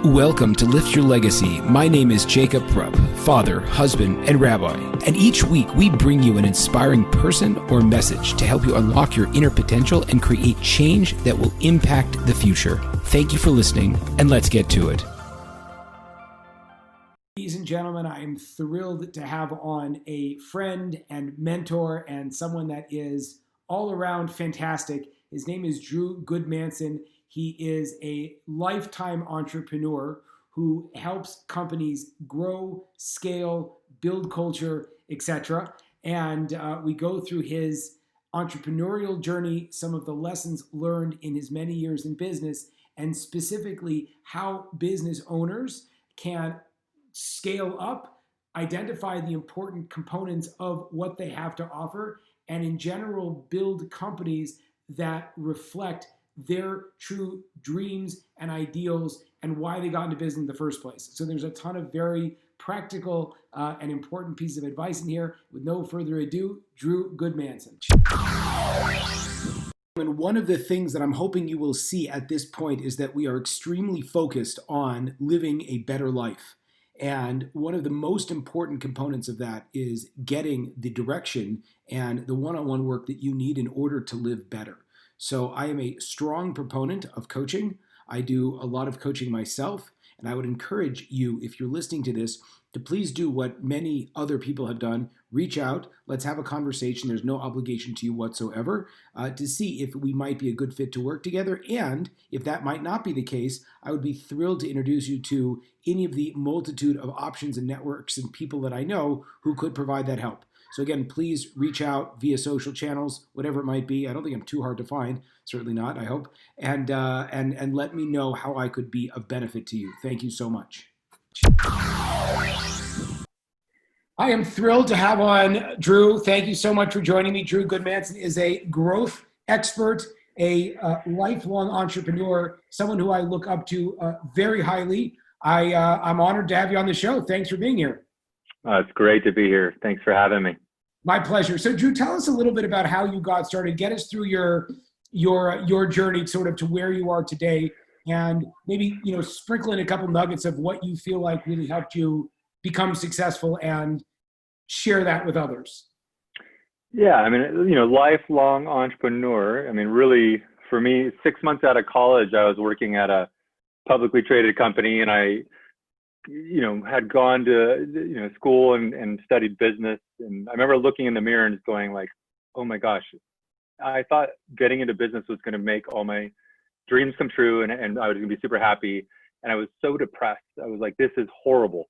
Welcome to Lift Your Legacy. My name is Jacob Prupp, father, husband, and rabbi. And each week we bring you an inspiring person or message to help you unlock your inner potential and create change that will impact the future. Thank you for listening, and let's get to it. Ladies and gentlemen, I am thrilled to have on a friend and mentor and someone that is all around fantastic. His name is Drew Goodmanson. He is a lifetime entrepreneur who helps companies grow, scale, build culture, etc. And we go through his entrepreneurial journey, some of the lessons learned in his many years in business, and specifically how business owners can scale up, identify the important components of what they have to offer, and in general, build companies that reflect their true dreams and ideals and why they got into business in the first place. So there's a ton of very practical and important pieces of advice in here. With no further ado, Drew Goodmanson. And one of the things that I'm hoping you will see at this point is that we are extremely focused on living a better life. And one of the most important components of that is getting the direction and the one-on-one work that you need in order to live better. So I am a strong proponent of coaching. I do a lot of coaching myself, and I would encourage you, if you're listening to this, to please do what many other people have done. Reach out. Let's have a conversation. There's no obligation to you whatsoever to see if we might be a good fit to work together. And if that might not be the case, I would be thrilled to introduce you to any of the multitude of options and networks and people that I know who could provide that help. So again, please reach out via social channels, whatever it might be. I don't think I'm too hard to find. Certainly not, I hope. And let me know how I could be of benefit to you. Thank you so much. I am thrilled to have on Drew. Thank you so much for joining me. Drew Goodmanson is a growth expert, a lifelong entrepreneur, someone who I look up to very highly. I'm honored to have you on the show. Thanks for being here. It's great to be here. Thanks for having me. My pleasure. So Drew, tell us a little bit about how you got started. Get us through your journey sort of to where you are today, and maybe, sprinkle in a couple nuggets of what you feel like really helped you become successful and share that with others. Yeah, I mean, lifelong entrepreneur. I mean, really, for me, 6 months out of college, I was working at a publicly traded company, and I had gone to, school and studied business. And I remember looking in the mirror and just going like, oh my gosh, I thought getting into business was going to make all my dreams come true, and I was going to be super happy. And I was so depressed. I was like, this is horrible.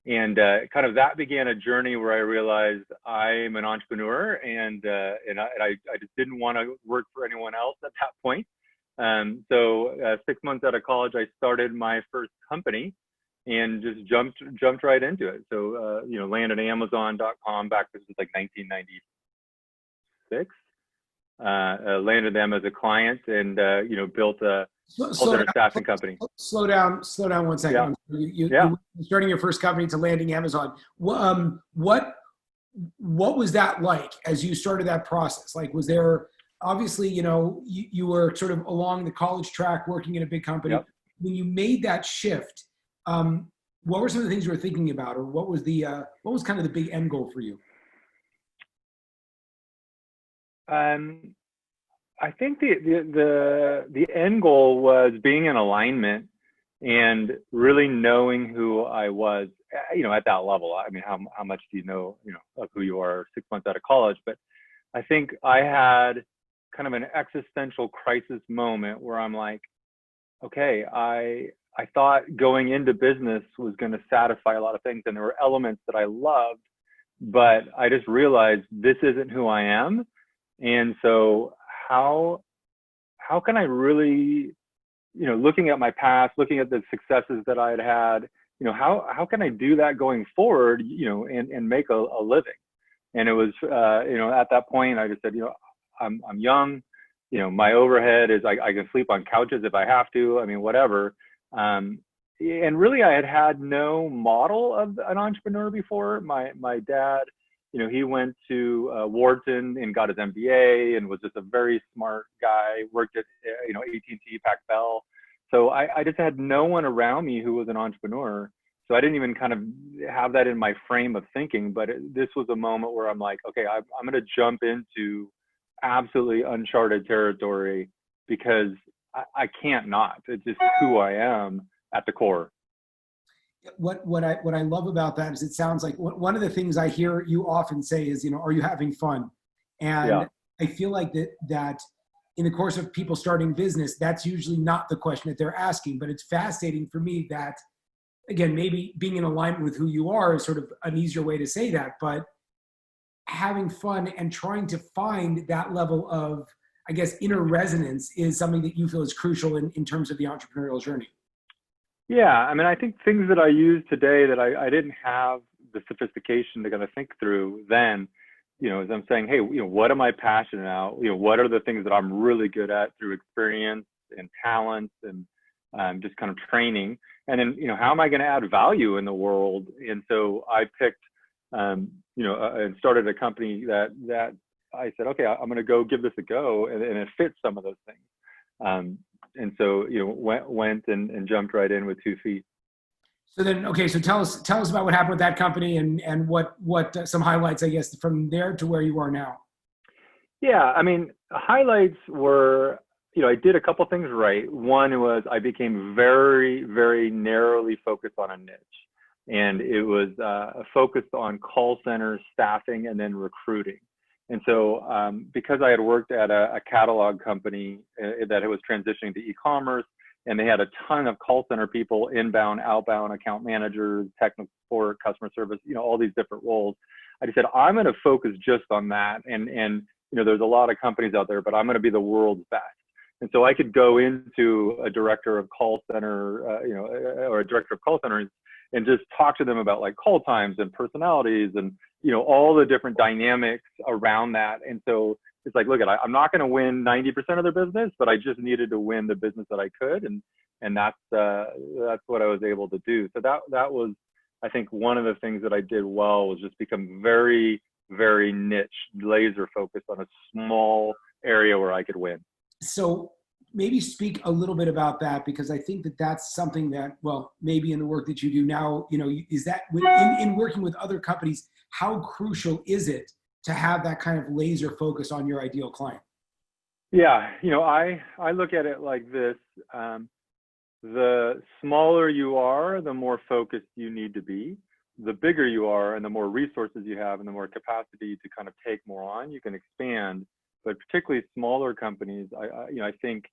And kind of that began a journey where I realized I'm an entrepreneur, and I just didn't want to work for anyone else at that point. So 6 months out of college, I started my first company and just jumped right into it. So landed Amazon.com back, this was like 1996. Landed them as a client, and built a call center staffing company. Slow down 1 second. Yeah. You're starting your first company to landing Amazon. What was that like as you started that process? Like, was there, obviously, you were sort of along the college track working in a big company. Yep. When you made that shift, what were some of the things you were thinking about, or what was kind of the big end goal for you? I think the end goal was being in alignment and really knowing who I was, at that level. I mean, how much do you know of who you are 6 months out of college? But I think I had kind of an existential crisis moment where I'm like, okay, I thought going into business was going to satisfy a lot of things, and there were elements that I loved, but I just realized this isn't who I am. And so how can I really, looking at my past, looking at the successes that I had, how can I do that going forward, and make a living? And it was, at that point, I just said, I'm young, my overhead is, I can sleep on couches if I have to, I mean, whatever. And really, I had no model of an entrepreneur before. My dad, he went to Wharton and got his MBA and was just a very smart guy. Worked at AT&T, Pac Bell, So I just had no one around me who was an entrepreneur. So I didn't even kind of have that in my frame of thinking. But this was a moment where I'm like, okay, I'm going to jump into absolutely uncharted territory because I can't not. It's just who I am at the core. What I love about that is it sounds like one of the things I hear you often say is, are you having fun? And Yeah. I feel like that in the course of people starting business, that's usually not the question that they're asking. But it's fascinating for me that, again, maybe being in alignment with who you are is sort of an easier way to say that, but having fun and trying to find that level of, I guess, inner resonance is something that you feel is crucial in terms of the entrepreneurial journey. Yeah, I mean, I think things that I use today that I didn't have the sophistication to kind of think through then, as I'm saying, hey, what am I passionate about? What are the things that I'm really good at through experience and talent and just kind of training? And then, how am I going to add value in the world? And so I picked, and started a company that I said, okay, I'm going to go give this a go, and it fits some of those things. And so, went and jumped right in with 2 feet. So then, okay, so tell us about what happened with that company and what some highlights, I guess, from there to where you are now. Yeah, I mean, highlights were, I did a couple things right. One was I became very, very narrowly focused on a niche, and it was focused on call center staffing and then recruiting. And so because I had worked at a catalog company that was transitioning to e-commerce, and they had a ton of call center people, inbound, outbound, account managers, technical support, customer service, all these different roles. I just said, I'm going to focus just on that. And there's a lot of companies out there, but I'm going to be the world's best. And so I could go into a director of call center, or a director of call centers and just talk to them about like call times and personalities and, all the different dynamics around that. And so it's like, look, I'm not going to win 90% of their business, but I just needed to win the business that I could. And that's what I was able to do. So that was, I think, one of the things that I did well was just become very, very niche, laser focused on a small area where I could win. So maybe speak a little bit about that, because I think that that's something that, well, maybe in the work that you do now, is that in working with other companies, how crucial is it to have that kind of laser focus on your ideal client? Yeah, I look at it like this. The smaller you are, the more focused you need to be. The bigger you are and the more resources you have and the more capacity to kind of take more on, you can expand. But particularly smaller companies, I think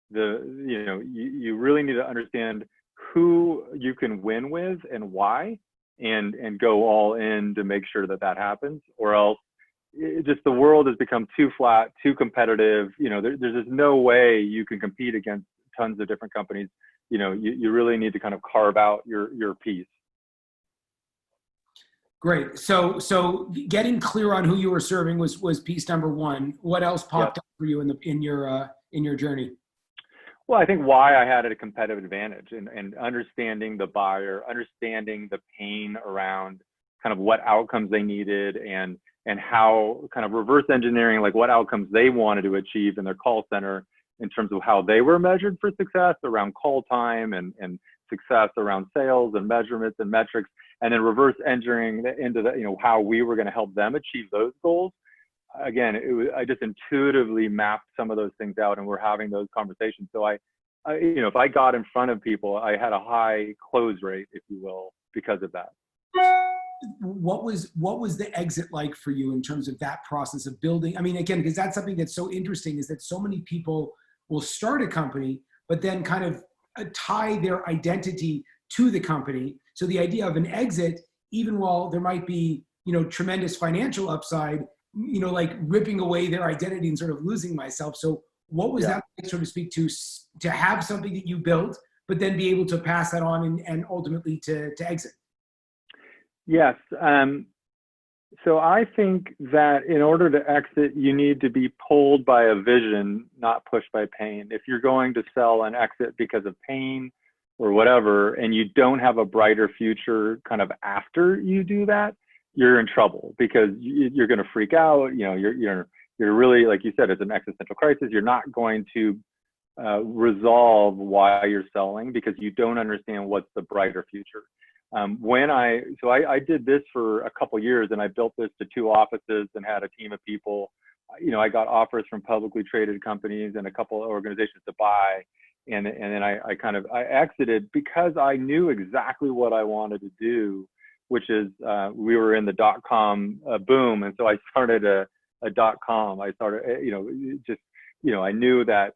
you really need to understand who you can win with and why, and go all in to make sure that happens, or else the world has become too flat, too competitive. There's just no way you can compete against tons of different companies. You really need to kind of carve out your piece. Great. So getting clear on who you were serving was piece number one. What else popped up for you in your journey? Well, I think why I had a competitive advantage and understanding the buyer, understanding the pain around kind of what outcomes they needed and how kind of reverse engineering, like what outcomes they wanted to achieve in their call center in terms of how they were measured for success around call time and success around sales and measurements and metrics, and then reverse engineering into how we were going to help them achieve those goals. Again, I just intuitively mapped some of those things out, and we're having those conversations. So I if I got in front of people, I had a high close rate, if you will, because of that. What was the exit like for you in terms of that process of building? I mean, again, because that's something that's so interesting, is that so many people will start a company, but then kind of tie their identity to the company. So the idea of an exit, even while there might be, tremendous financial upside, like ripping away their identity and sort of losing myself. So what was that like, so to speak, to have something that you built, but then be able to pass that on and ultimately to exit? Yes. So I think that in order to exit, you need to be pulled by a vision, not pushed by pain. If you're going to sell and exit because of pain or whatever, and you don't have a brighter future kind of after you do that, you're in trouble, because you're going to freak out. You're really, like you said, it's an existential crisis. You're not going to resolve why you're selling because you don't understand what's the brighter future. I did this for a couple years, and I built this to 2 offices and had a team of people. I got offers from publicly traded companies and a couple of organizations to buy. And then I exited because I knew exactly what I wanted to do, which is we were in the .com boom. And so I started a .com. I started, I knew that,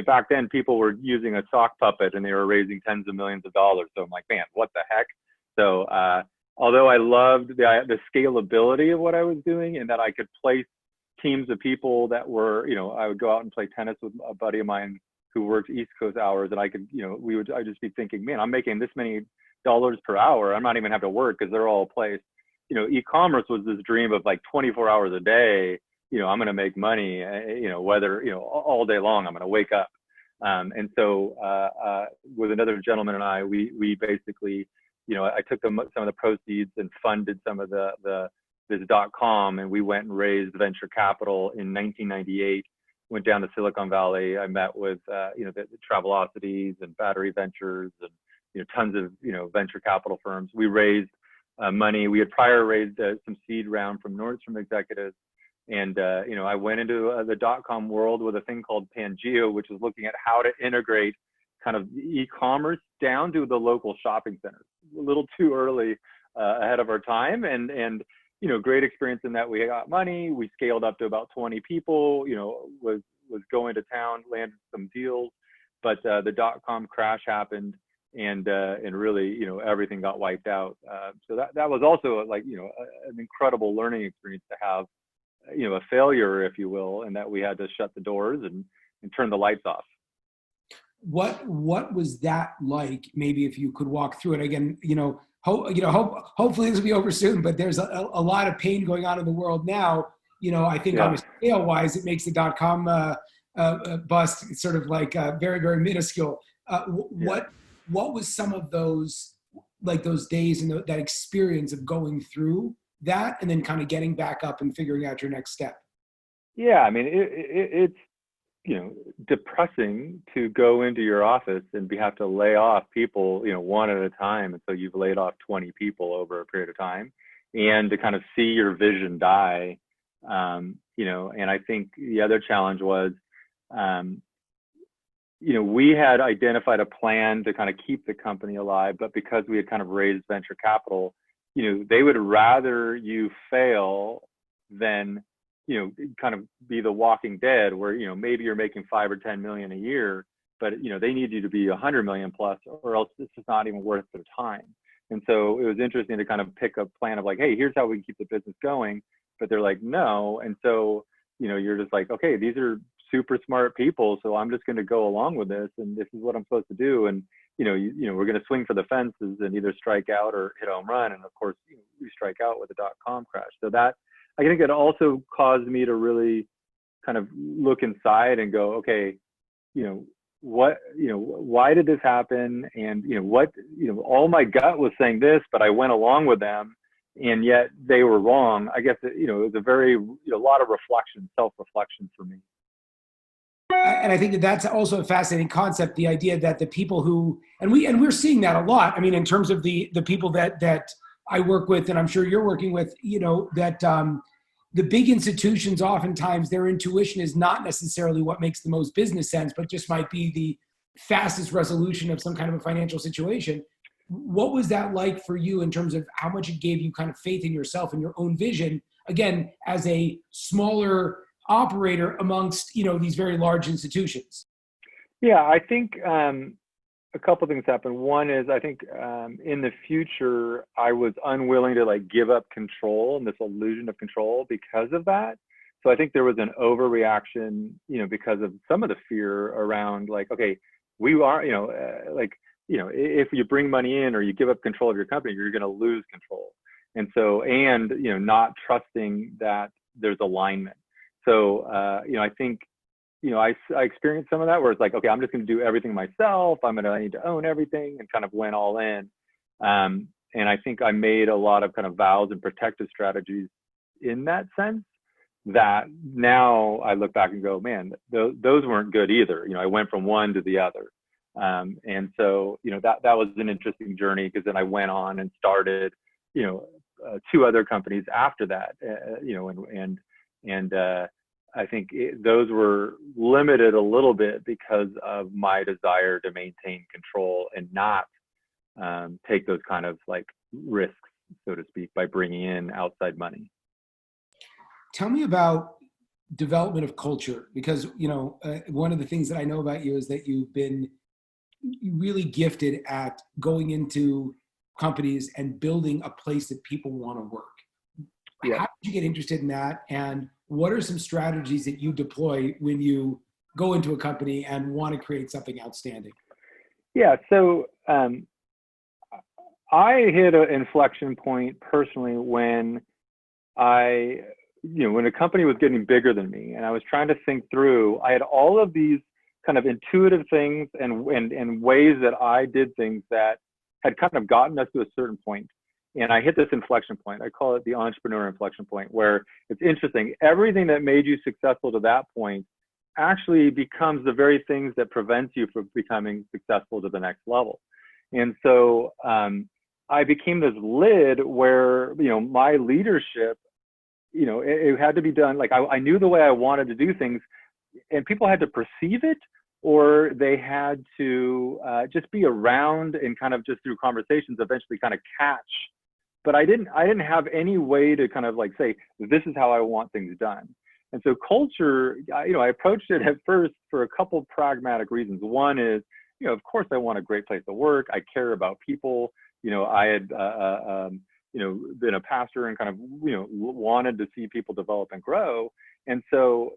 back then people were using a sock puppet and they were raising tens of millions of dollars. So I'm like, man, what the heck? So although I loved the scalability of what I was doing and that I could place teams of people that were, I would go out and play tennis with a buddy of mine who worked East Coast hours, and I could, I'd just be thinking, man, I'm making this many dollars per hour. I'm not even have to work because they're all placed. E-commerce was this dream of like 24 hours a day. I'm going to make money, whether, all day long, I'm going to wake up. And so with another gentleman and I, we basically, I took some of the proceeds and funded some of this .com, and we went and raised venture capital in 1998. Went down to Silicon Valley. I met with, the Travelocities and Battery Ventures and, tons of, venture capital firms. We raised money. We had prior raised some seed round from Nordstrom executives. And, I went into the .com world with a thing called Pangeo, which was looking at how to integrate kind of e-commerce down to the local shopping centers. A little too early ahead of our time. And great experience in that we got money. We scaled up to about 20 people, was going to town, landed some deals, but the .com crash happened and really, everything got wiped out. So that was also like, an incredible learning experience to have, a failure, if you will, and that we had to shut the doors and turn the lights off. What was that like? Maybe if you could walk through it again, hopefully this will be over soon, but there's a lot of pain going on in the world now. I think on a scale wise, it makes the .com bust sort of like very, very minuscule. What was some of those, like those days and that experience of going through that and then kind of getting back up and figuring out your next step? Yeah, it's, depressing to go into your office and have to lay off people, one at a time. And so you've laid off 20 people over a period of time, and to kind of see your vision die. And I think the other challenge was, we had identified a plan to kind of keep the company alive, but because we had kind of raised venture capital, they would rather you fail than kind of be the Walking Dead where, maybe you're making 5 or 10 million a year, but, they need you to be 100 million plus, or else it's just not even worth their time. And so it was interesting to kind of pick a plan of like, hey, here's how we can keep the business going. But they're like, no. And so, you're just like, okay, these are super smart people. So I'm just going to go along with this. And this is what I'm supposed to do. And, we're going to swing for the fences and either strike out or hit a home run. And of course, we strike out with the .com crash. So that, I think it also caused me to really kind of look inside and go, okay, why did this happen? And, all my gut was saying this, but I went along with them and yet they were wrong. I guess, it was a lot of reflection, self-reflection for me. And I think that that's also a fascinating concept, the idea that the people who, and we're seeing that a lot. In terms of the people that I work with, and I'm sure you're working with, that the big institutions, oftentimes their intuition is not necessarily what makes the most business sense, but just might be the fastest resolution of some kind of a financial situation. What was that like for you in terms of how much it gave you kind of faith in yourself and your own vision, again, as a smaller operator amongst, these very large institutions? Yeah, I think a couple of things happened. One is I think in the future, I was unwilling to like give up control and this illusion of control because of that. So I think there was an overreaction, because of some of the fear around like, okay, we are, if you bring money in or you give up control of your company, you're going to lose control. And so, not trusting that there's alignment. So, I think, I experienced some of that where it's like, okay, I'm just going to do everything myself. I need to own everything, and kind of went all in. And I think I made a lot of kind of vows and protective strategies in that sense. that now I look back and go, man, those weren't good either. I went from one to the other. And so, that was an interesting journey, because then I went on and started, two other companies after that, and I think those were limited a little bit because of my desire to maintain control and not take those kind of like risks, so to speak, by bringing in outside money. Tell me about development of culture, because one of the things that I know about you is that you've been really gifted at going into companies and building a place that people want to work. Yeah. How did you get interested in that, and what are some strategies that you deploy when you go into a company and want to create something outstanding? Yeah. So I hit an inflection point personally when when a company was getting bigger than me, and I was trying to think through, I had all of these kind of intuitive things and ways that I did things that had kind of gotten us to a certain point. And I hit this inflection point. I call it the entrepreneur inflection point, where it's interesting. Everything that made you successful to that point actually becomes the very things that prevents you from becoming successful to the next level. And so I became this lid where, my leadership, it had to be done. Like I knew the way I wanted to do things, and people had to perceive it, or they had to just be around and kind of just through conversations eventually kind of catch. But I didn't have any way to kind of like say, this is how I want things done. And so culture, I approached it at first for a couple pragmatic reasons. One is, of course I want a great place to work. I care about people. I had been a pastor and kind of, wanted to see people develop and grow. And so,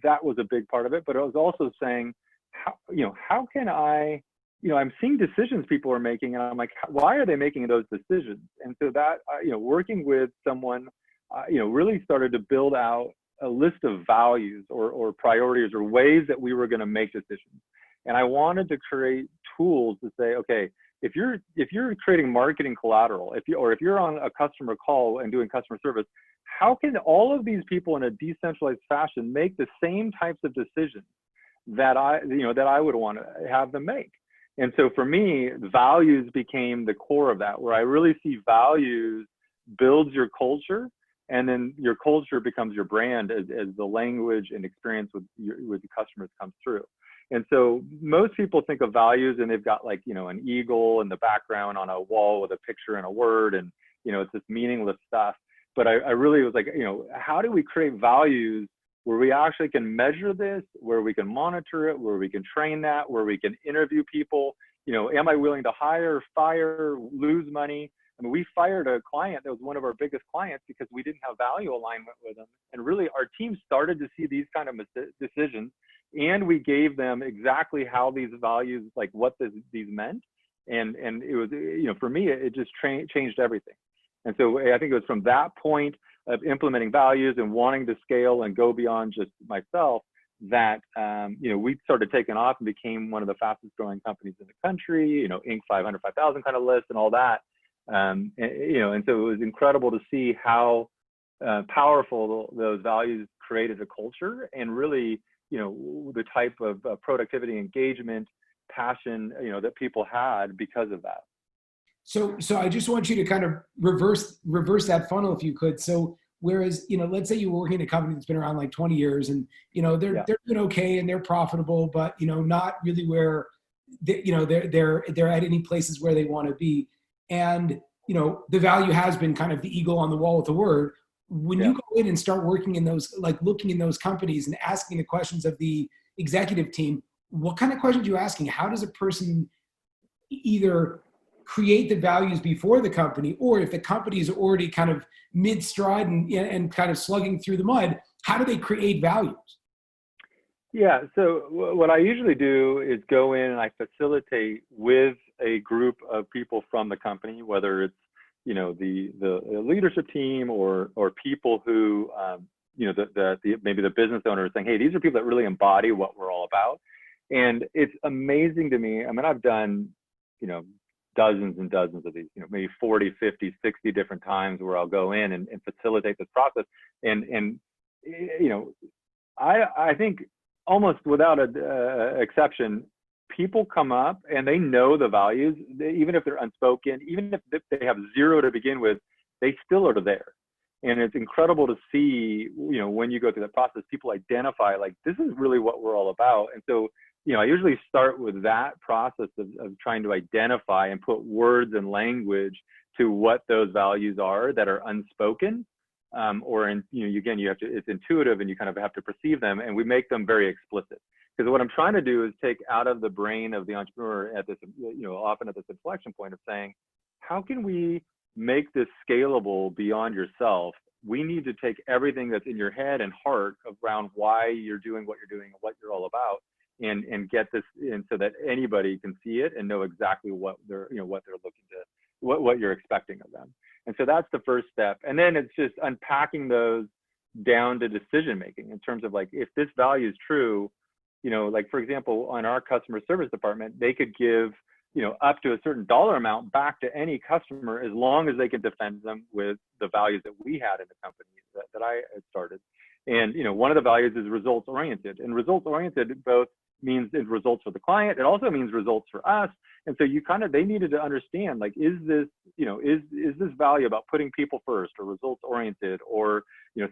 that was a big part of it. But I was also saying, how can I, I'm seeing decisions people are making, and I'm like, why are they making those decisions? And so that, working with someone, really started to build out a list of values or priorities or ways that we were going to make decisions. And I wanted to create tools to say, okay, if you're creating marketing collateral, if you're on a customer call and doing customer service, how can all of these people in a decentralized fashion make the same types of decisions that I would want to have them make? And so for me, values became the core of that, where I really see values builds your culture, and then your culture becomes your brand as the language and experience with the customers comes through. And so most people think of values and they've got like, an eagle in the background on a wall with a picture and a word, and, it's this meaningless stuff. But I really was like, how do we create values where we actually can measure this, where we can monitor it, where we can train that, where we can interview people? Am I willing to hire, fire, lose money? I mean, we fired a client that was one of our biggest clients because we didn't have value alignment with them. And really our team started to see these kind of decisions, and we gave them exactly how these values, like what these meant. And it was, for me, it just changed everything. And so I think it was from that point of implementing values and wanting to scale and go beyond just myself that, we started taking off and became one of the fastest growing companies in the country, Inc. 500, 5,000 kind of list and all that. And so it was incredible to see how powerful those values created a culture, and really, the type of productivity, engagement, passion, that people had because of that. So I just want you to kind of reverse that funnel, if you could. So whereas, let's say you were working in a company that's been around like 20 years, and, they're doing okay and they're profitable, but, not really where they're at any places where they want to be. And, the value has been kind of the eagle on the wall with the word. When you go in and start working in those, like looking in those companies and asking the questions of the executive team, what kind of questions are you asking? How does a person either create the values before the company, or if the company is already kind of mid-stride and kind of slugging through the mud, how do they create values? Yeah. So what I usually do is go in and I facilitate with a group of people from the company, whether it's, the leadership team or people who, maybe the business owner is saying, hey, these are people that really embody what we're all about. And it's amazing to me. I mean, I've done, dozens and dozens of these, maybe 40, 50, 60 different times where I'll go in and facilitate this process. And you know, I think almost without a exception, people come up and they know the values, even if they're unspoken, even if they have zero to begin with, they still are there. And it's incredible to see, when you go through that process, people identify like, this is really what we're all about. And so, I usually start with that process of trying to identify and put words and language to what those values are that are unspoken. Again, it's intuitive and you kind of have to perceive them, and we make them very explicit. Because what I'm trying to do is take out of the brain of the entrepreneur at this, often at this inflection point of saying, how can we make this scalable beyond yourself? We need to take everything that's in your head and heart around why you're doing what you're doing and what you're all about, and get this in so that anybody can see it and know exactly what they're looking to, what you're expecting of them. And so that's the first step. And then it's just unpacking those down to decision making in terms of like, if this value is true, like for example, on our customer service department, they could give, up to a certain dollar amount back to any customer as long as they can defend them with the values that we had in the company that I had started. And, one of the values is results oriented, and results oriented both means it results for the client. It also means results for us. And so they needed to understand, like, is this value about putting people first, or results oriented, or,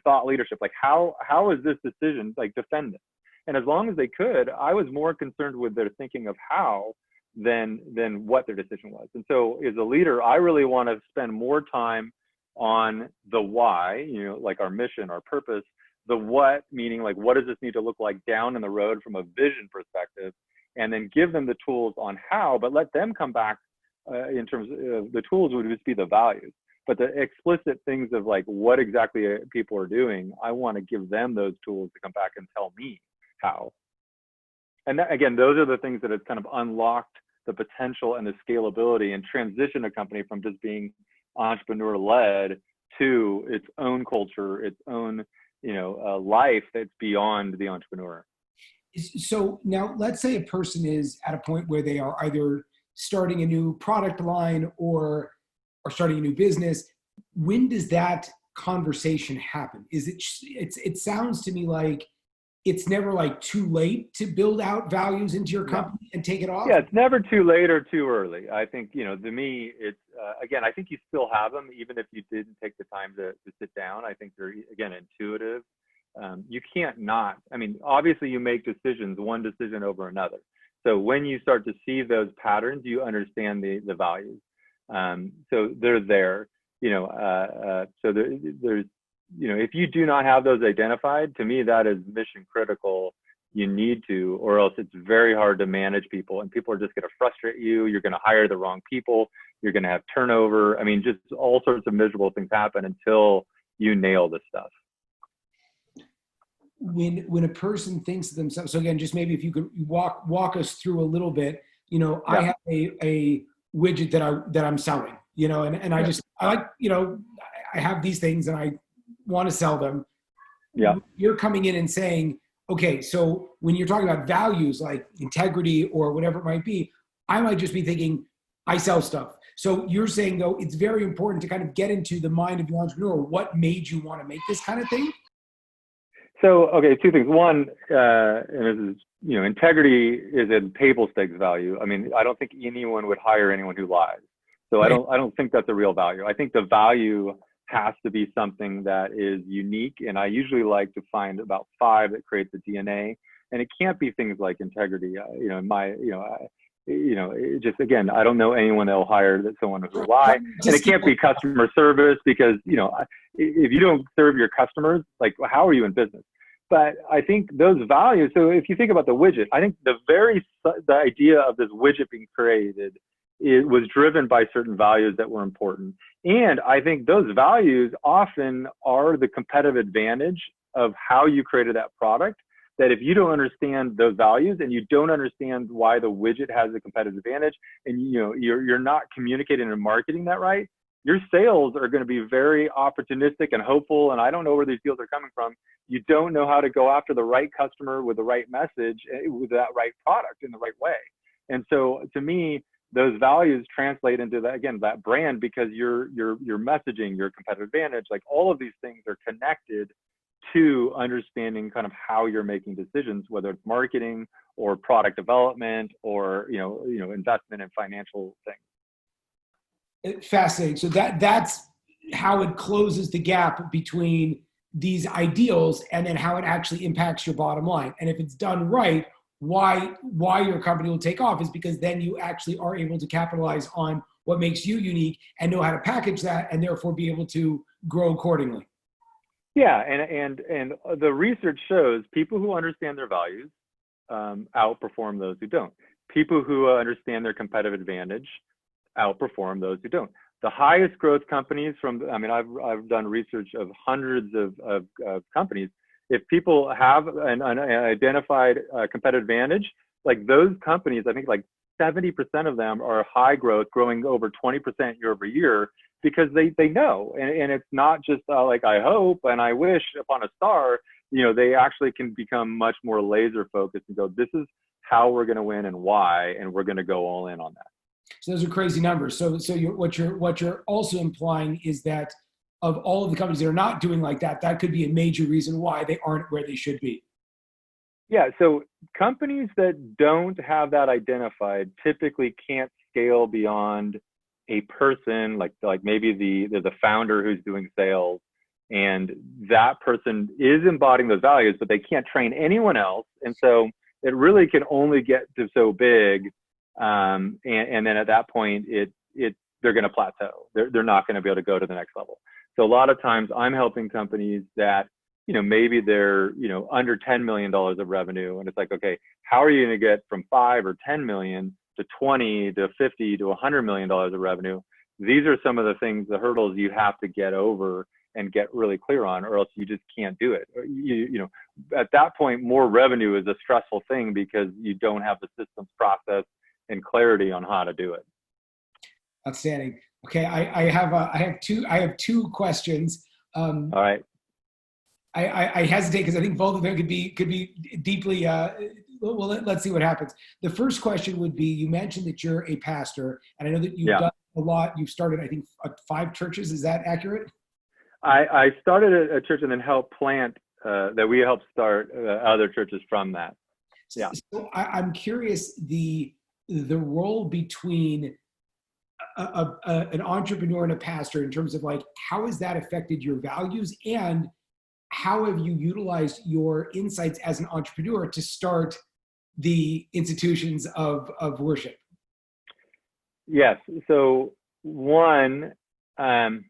thought leadership? Like, how is this decision like defended? And as long as they could, I was more concerned with their thinking of how than what their decision was. And so as a leader, I really want to spend more time on the why, like our mission, our purpose, the what, meaning like, what does this need to look like down in the road from a vision perspective, and then give them the tools on how, but let them come back in terms of the tools would just be the values. But the explicit things of like what exactly people are doing, I want to give them those tools to come back and tell me how. And that, again, those are the things that have kind of unlocked the potential and the scalability and transition a company from just being entrepreneur led to its own culture, its own, life that's beyond the entrepreneur. So now let's say a person is at a point where they are either starting a new product line or starting a new business. When does that conversation happen? It sounds to me like it's never like too late to build out values into your company and take it off. Yeah, it's never too late or too early. I think, to me, it's, again, I think you still have them, even if you didn't take the time to sit down. I think they're, again, intuitive. You can't not, obviously you make decisions, one decision over another. So when you start to see those patterns, you understand the values. So they're there, so there's, if you do not have those identified, to me, that is mission critical. You need to, or else it's very hard to manage people, and people are just going to frustrate you. You're going to hire the wrong people. You're going to have turnover. Just all sorts of miserable things happen until you nail this stuff. When a person thinks of themselves, so again, just maybe if you could walk us through a little bit, I have a widget that I'm selling, and I like, I have these things and I want to sell them. Yeah. You're coming in and saying, okay, so when you're talking about values like integrity or whatever it might be, I might just be thinking, I sell stuff. So you're saying, though, it's very important to kind of get into the mind of the entrepreneur. What made you want to make this kind of thing? So, okay, two things. One, and this is, integrity is a table stakes value. I don't think anyone would hire anyone who lies. So right. I don't think that's a real value. I think the value has to be something that is unique. And I usually like to find about 5 that create the DNA. And it can't be things like integrity. Just again, I don't know anyone that'll hire someone who will lie. And it can't be customer service because, if you don't serve your customers, like how are you in business? But I think those values, so if you think about the widget, I think the idea of this widget being created, it was driven by certain values that were important. And I think those values often are the competitive advantage of how you created that product. That if you don't understand those values and you don't understand why the widget has a competitive advantage, and you're not communicating and marketing that right, your sales are going to be very opportunistic and hopeful. And I don't know where these deals are coming from. You don't know how to go after the right customer with the right message, with that right product in the right way. And so to me, those values translate into that, again, that brand, because your messaging, your competitive advantage, like all of these things are connected to understanding kind of how you're making decisions, whether it's marketing or product development or, investment and financial things. Fascinating. So that's how it closes the gap between these ideals and then how it actually impacts your bottom line. And if it's done right, why your company will take off is because then you actually are able to capitalize on what makes you unique and know how to package that and therefore be able to grow accordingly. Yeah, and the research shows people who understand their values outperform those who don't. People who understand their competitive advantage outperform those who don't. The highest growth companies I've done research of hundreds of companies. If people have an identified competitive advantage, like those companies, I think like 70% of them are high growth, growing over 20% year over year, because they know, and it's not just like I hope and I wish upon a star. They actually can become much more laser focused and go, this is how we're going to win and why, and we're going to go all in on that. So those are crazy numbers. So what you're also implying is that of all of the companies that are not doing like that, that could be a major reason why they aren't where they should be. Yeah, so companies that don't have that identified typically can't scale beyond a person, like maybe there's a founder who's doing sales, and that person is embodying those values, but they can't train anyone else. And so it really can only get to so big. And then at that point, they're going to plateau. They're not going to be able to go to the next level. So a lot of times I'm helping companies that, maybe they're, under $10 million of revenue. And it's like, okay, how are you going to get from 5 or 10 million to 20 to 50 to $100 million of revenue? These are some of the things, the hurdles you have to get over and get really clear on, or else you just can't do it. At that point, more revenue is a stressful thing because you don't have the systems, process, and clarity on how to do it. Outstanding. Okay, I have two questions. All right. I hesitate because I think both of them could be deeply. Well, let's see what happens. The first question would be: you mentioned that you're a pastor, and I know that you've done a lot. You've started, I think, 5 churches. Is that accurate? I started a church and then helped plant. That we helped start other churches from that. Yeah. So I'm curious the role between an entrepreneur and a pastor in terms of like how has that affected your values, and how have you utilized your insights as an entrepreneur to start the institutions of worship? Yes. So one, to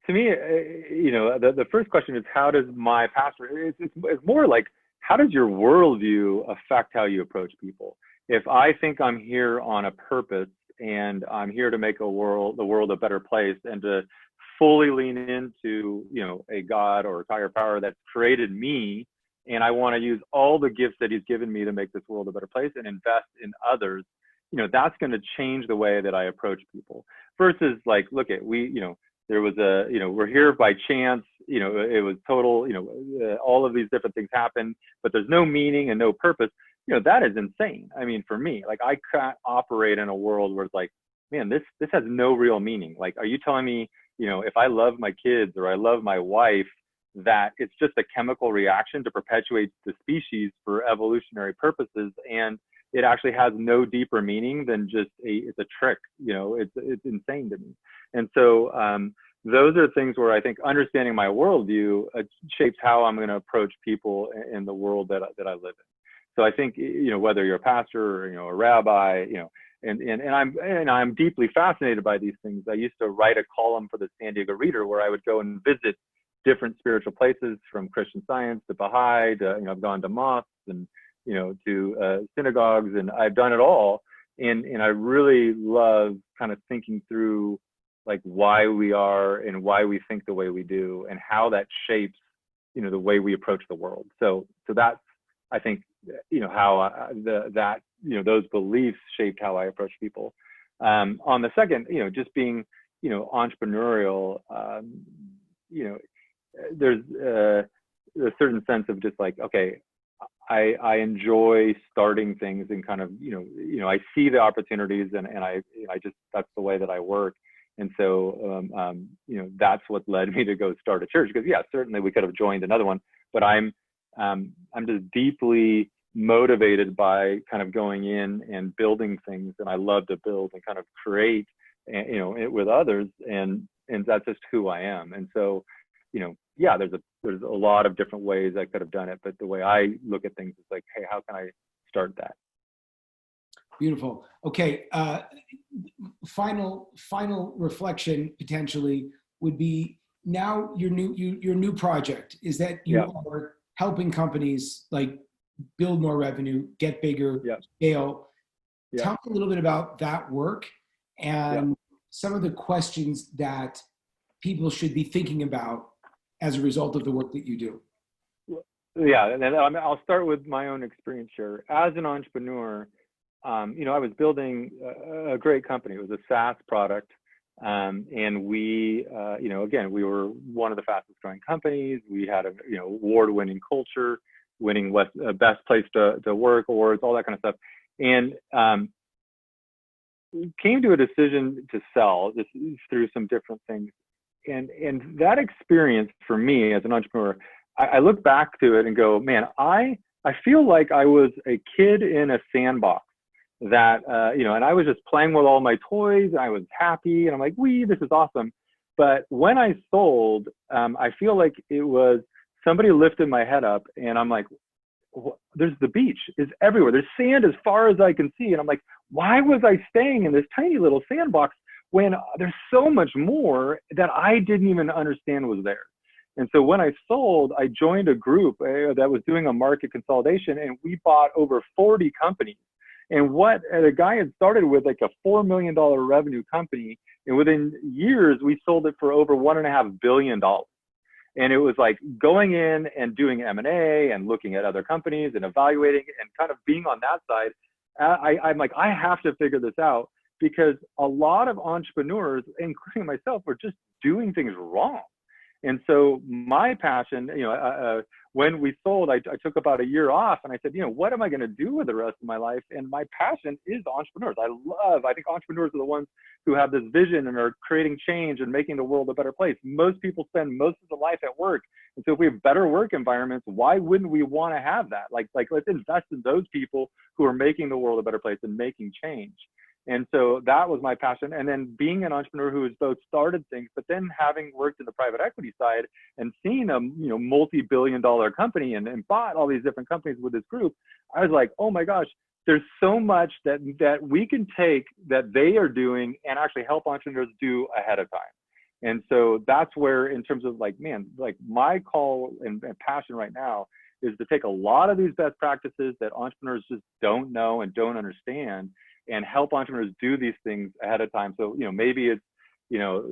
me, the first question is, how does my pastor, it's more like, how does your worldview affect how you approach people? If I think I'm here on a purpose and I'm here to make the world a better place and to fully lean into, a God or a higher power that's created me, and I want to use all the gifts that he's given me to make this world a better place and invest in others, that's going to change the way that I approach people versus like, look at, there was we're here by chance, it was total, all of these different things happen, but there's no meaning and no purpose. That is insane. I mean, for me, like I can't operate in a world where it's like, man, this has no real meaning. Like, are you telling me, if I love my kids or I love my wife, that it's just a chemical reaction to perpetuate the species for evolutionary purposes, and it actually has no deeper meaning than just it's a trick. It's insane to me. And so those are things where I think understanding my worldview shapes how I'm going to approach people in the world that I live in. So I think, whether you're a pastor or, a rabbi, and I'm deeply fascinated by these things. I used to write a column for the San Diego Reader where I would go and visit different spiritual places, from Christian Science to Baha'i to, I've gone to mosques and, to synagogues, and I've done it all. And I really love kind of thinking through like why we are and why we think the way we do and how that shapes, the way we approach the world. So that's, I think, how those beliefs shaped how I approach people. On the second, just being, entrepreneurial, there's a certain sense of just like, okay, I enjoy starting things and kind of, I see the opportunities and I just, that's the way that I work. And so, you know, that's what led me to go start a church. Because yeah, certainly we could have joined another one, but I'm just deeply motivated by kind of going in and building things, and I love to build and kind of create, you know, it with others, and that's just who I am. And so, you know, yeah, there's a lot of different ways I could have done it, but the way I look at things is like, hey, how can I start that? Beautiful. Okay. Final reflection potentially would be, now your new project is that you Yeah. are helping companies like build more revenue, get bigger, Yeah. scale. Yeah. Tell me a little bit about that work and Yeah. some of the questions that people should be thinking about as a result of the work that you do. Yeah, and then I'll start with my own experience here. As an entrepreneur, you know, I was building a great company. It was a SaaS product, and we, you know, again, we were one of the fastest growing companies. We had a, you know, award-winning culture, winning best place to work awards, all that kind of stuff, and came to a decision to sell just through some different things. And that experience for me as an entrepreneur, I look back to it and go, man, I feel like I was a kid in a sandbox that, you know, and I was just playing with all my toys and I was happy and I'm like, this is awesome. But when I sold, I feel like it was somebody lifted my head up and I'm like, there's the beach is everywhere. There's sand as far as I can see. And I'm like, why was I staying in this tiny little sandbox when there's so much more that I didn't even understand was there? And so when I sold, I joined a group that was doing a market consolidation, and we bought over 40 companies. And what the guy had started with like a $4 million revenue company, and within years, we sold it for over $1.5 billion. And it was like going in and doing M&A and looking at other companies and evaluating and kind of being on that side. I'm like, I have to figure this out, because a lot of entrepreneurs, including myself, were just doing things wrong. And so my passion, you know, when we sold, I took about a year off and I said, you know, what am I going to do with the rest of my life? And my passion is entrepreneurs. I think entrepreneurs are the ones who have this vision and are creating change and making the world a better place. Most people spend most of their life at work. And so if we have better work environments, why wouldn't we want to have that? Like let's invest in those people who are making the world a better place and making change. And so that was my passion. And then being an entrepreneur who has both started things, but then having worked in the private equity side and seen a, you know, multi-billion-dollar company and bought all these different companies with this group, I was like, oh my gosh, there's so much that we can take that they are doing and actually help entrepreneurs do ahead of time. And so that's where, in terms of like, man, like my call and passion right now is to take a lot of these best practices that entrepreneurs just don't know and don't understand, and help entrepreneurs do these things ahead of time. So, you know, maybe it's, you know,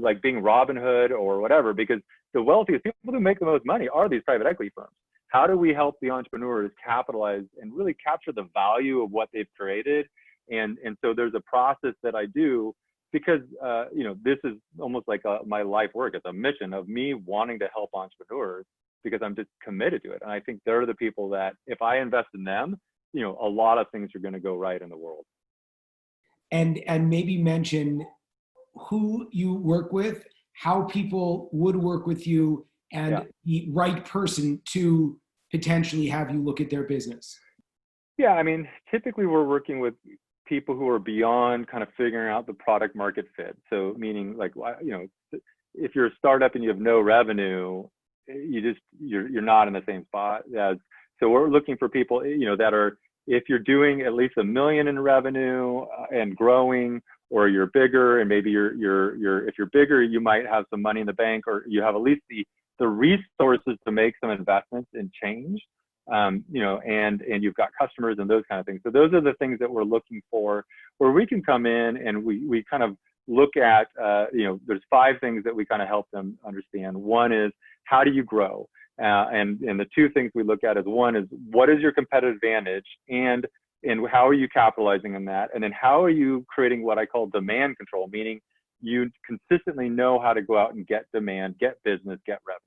like being Robin Hood or whatever, because the wealthiest people who make the most money are these private equity firms. How do we help the entrepreneurs capitalize and really capture the value of what they've created? And so there's a process that I do, because, you know, this is almost like my life work. It's a mission of me wanting to help entrepreneurs because I'm just committed to it. And I think they're the people that if I invest in them, you know, a lot of things are going to go right in the world. And maybe mention who you work with, how people would work with you, and the right person to potentially have you look at their business. Yeah, I mean, typically we're working with people who are beyond kind of figuring out the product market fit. So meaning like, you know, if you're a startup and you have no revenue, you're not in the same spot as. So we're looking for people, you know, that are, if you're doing at least $1 million in revenue and growing, or you're bigger and maybe if you're bigger, you might have some money in the bank, or you have at least the resources to make some investments in change, you know, and you've got customers and those kind of things. So those are the things that we're looking for, where we can come in and we kind of look at, you know, there's 5 things that we kind of help them understand. One is, how do you grow? And the 2 things we look at is, one is, what is your competitive advantage, and how are you capitalizing on that? And then how are you creating what I call demand control, meaning you consistently know how to go out and get demand, get business, get revenue.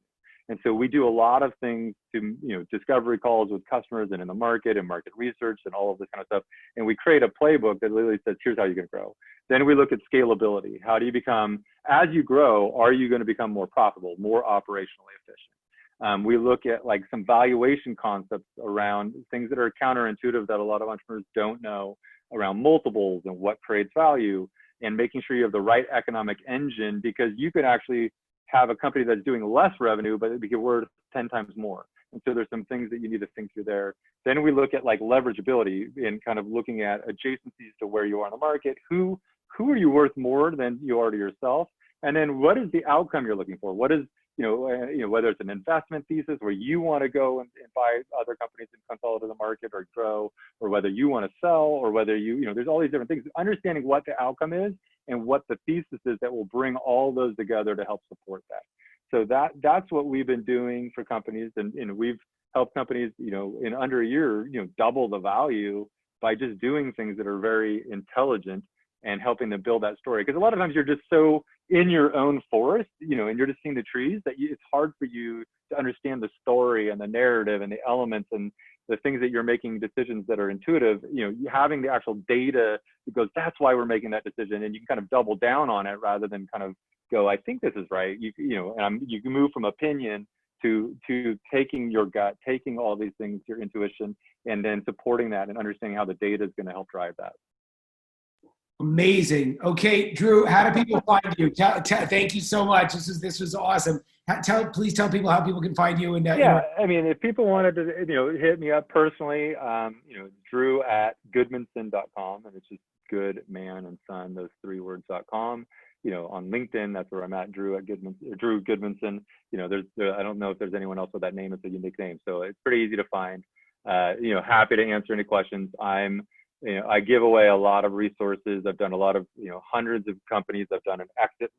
And so we do a lot of things to, discovery calls with customers and in the market and market research and all of this kind of stuff. And we create a playbook that literally says, here's how you're going to grow. Then we look at scalability. How do you become, as you grow, are you going to become more profitable, more operationally efficient? We look at like some valuation concepts around things that are counterintuitive that a lot of entrepreneurs don't know, around multiples and what creates value, and making sure you have the right economic engine, because you could actually have a company that's doing less revenue, but it be worth 10 times more. And so there's some things that you need to think through there. Then we look at like leverageability and kind of looking at adjacencies to where you are in the market. Who are you worth more than you are to yourself? And then what is the outcome you're looking for? What is, whether it's an investment thesis where you want to go and buy other companies and consolidate the market or grow, or whether you want to sell, or whether there's all these different things. Understanding what the outcome is and what the thesis is that will bring all those together to help support that. So that's what we've been doing for companies, and we've helped companies, in under a year, double the value by just doing things that are very intelligent and helping them build that story. Because a lot of times you're just so in your own forest, and you're just seeing the trees that it's hard for you to understand the story and the narrative and the elements and the things that you're making decisions that are intuitive. Having the actual data that goes, that's why we're making that decision, and you can kind of double down on it rather than kind of go, I think this is right. You can move from opinion to taking your gut, taking all these things, your intuition, and then supporting that and understanding how the data is going to help drive that. Amazing. Okay, Drew, how do people find you? Thank you so much. This was awesome. Please tell people how people can find you. And I mean, if people wanted to, hit me up personally, Drew at Goodmanson.com, and it's just good man and son, those 3 words.com. On LinkedIn, that's where I'm at, Drew Goodmanson. I don't know if there's anyone else with that name. It's a unique name, so it's pretty easy to find. Happy to answer any questions. I give away a lot of resources. I've done a lot of, hundreds of companies. I've done an exit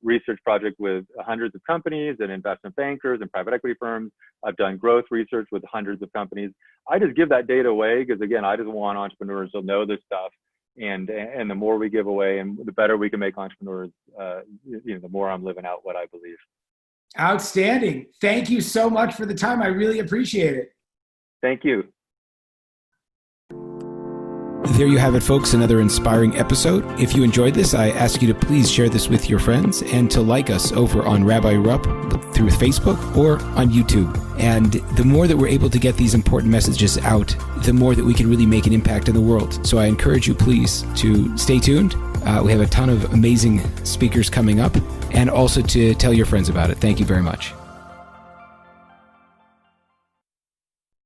research project with hundreds of companies and investment bankers and private equity firms. I've done growth research with hundreds of companies. I just give that data away because, again, I just want entrepreneurs to know this stuff. And the more we give away and the better we can make entrepreneurs, the more I'm living out what I believe. Outstanding. Thank you so much for the time. I really appreciate it. Thank you. There you have it, folks, another inspiring episode. If you enjoyed this, I ask you to please share this with your friends and to like us over on Rabbi Rupp through Facebook or on YouTube. And the more that we're able to get these important messages out, the more that we can really make an impact in the world. So I encourage you, please, to stay tuned. We have a ton of amazing speakers coming up, and also to tell your friends about it. Thank you very much.